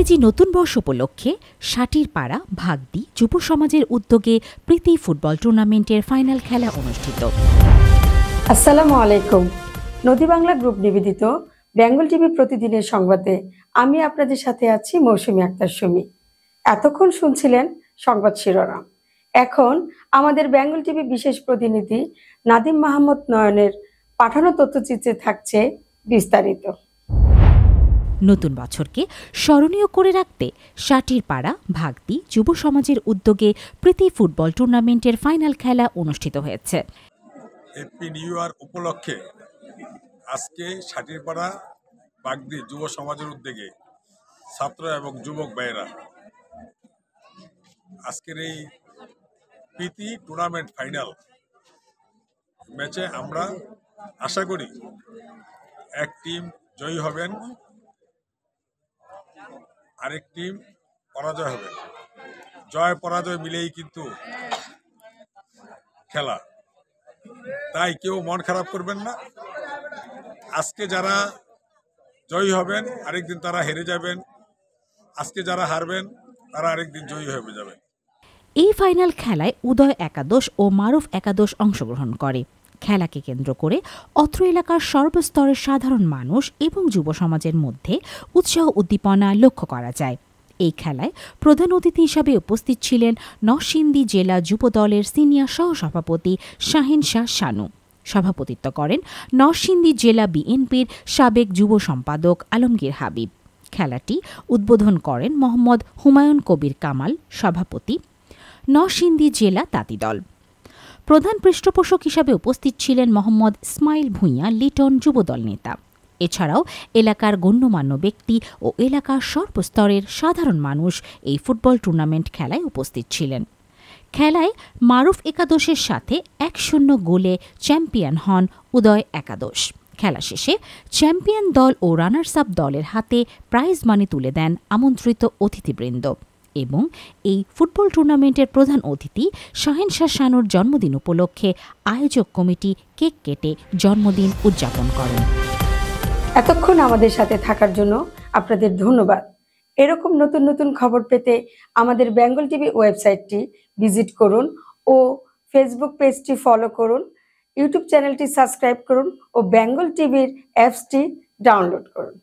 ইংরেজি নতুন বর্ষ উপলক্ষে সাটিরপাড়া ভাগদি যুব সমাজের উদ্যোগে প্রীতি ফুটবল টুর্নামেন্টের ফাইনাল খেলা অনুষ্ঠিত। আসসালামু আলাইকুম। নদী বাংলা গ্রুপ নিবেদিত বেঙ্গল টিভি প্রতিদিনের সংবাদে আমি আপনাদের সাথে আছি মৌসুমী আক্তার সুমি। এতক্ষণ শুনছিলেন সংবাদ শিরোনাম। এখন আমাদের বেঙ্গল টিভি বিশেষ প্রতিনিধি নাদিম মাহমুদ নয়নের পাঠানো তথ্যচিত্রে থাকছে বিস্তারিত। নতুন বছরকে স্মরণীয় করে রাখতে সাটিরপাড়া ভাগদি যুব সমাজের উদ্যোগে প্রীতি ফুটবল টুর্নামেন্টের ফাইনাল খেলা অনুষ্ঠিত হয়েছে। হ্যাপি নিউ ইয়ার উপলক্ষে আজকে সাটিরপাড়া বাগদি যুব সমাজের উদ্যোগে ছাত্র এবং যুবক ভাইয়েরা আজকের এই প্রীতি টুর্নামেন্ট ফাইনাল ম্যাচে আমরা আশা করি এক টিম জয়ী হবেন, আরেক টিম পরাজয় হবে। জয় পরাজয় মিলেই কিন্তু খেলা, তাই কেউ মন খারাপ করবেন না। আজকে যারা জয়ী হবেন আরেকদিন তারা হেরে যাবেন, আজকে যারা হারবেন তারা আরেকদিন জয়ী হয়ে যাবেন। এই ফাইনাল খেলায় উদয় একাদশ ও মারুফ একাদশ অংশগ্রহণ করে। খেলাকে কেন্দ্র করে অত্র এলাকার সর্বস্তরের সাধারণ মানুষ এবং যুব সমাজের মধ্যে উৎসাহ উদ্দীপনা লক্ষ্য করা যায়। এই খেলায় প্রধান অতিথি হিসাবে উপস্থিত ছিলেন নরসিংদী জেলা যুব দলের সিনিয়র সহসভাপতি শাহিন শাহ শানু। সভাপতিত্ব করেন নরসিংদী জেলা বিএনপির সাবেক যুব সম্পাদক আলমগীর হাবিব। খেলাটি উদ্বোধন করেন মোহাম্মদ হুমায়ুন কবির কামাল, সভাপতি নরসিংদী জেলা তাঁতি দল। প্রধান পৃষ্ঠপোষক হিসাবে উপস্থিত ছিলেন মোহাম্মদ ইসমাইল ভূঁইয়া, লিটন যুবদল নেতা। এছাড়াও এলাকার গণ্যমান্য ব্যক্তি ও এলাকার সর্বস্তরের সাধারণ মানুষ এই ফুটবল টুর্নামেন্ট খেলায় উপস্থিত ছিলেন। খেলায় মারুফ একাদশের সাথে 1-0 গোলে চ্যাম্পিয়ন হন উদয় একাদশ। খেলা শেষে চ্যাম্পিয়ন দল ও রানার্স আপ দলের হাতে প্রাইজ মানি তুলে দেন আমন্ত্রিত অতিথিবৃন্দ। এবং এই ফুটবল টুর্নামেন্টের প্রধান অতিথি শাহিন শাহ শানুর জন্মদিন উপলক্ষে আয়োজক কমিটি কেক কেটে জন্মদিন উদযাপন করেন। এতক্ষণ আমাদের সাথে থাকার জন্য আপনাদের ধন্যবাদ। এরকম নতুন নতুন খবর পেতে আমাদের বেঙ্গল টিভি ওয়েবসাইটটি ভিজিট করুন ও ফেসবুক পেজটি ফলো করুন, ইউটিউব চ্যানেলটি সাবস্ক্রাইব করুন ও বেঙ্গল টিভির অ্যাপসটি ডাউনলোড করুন।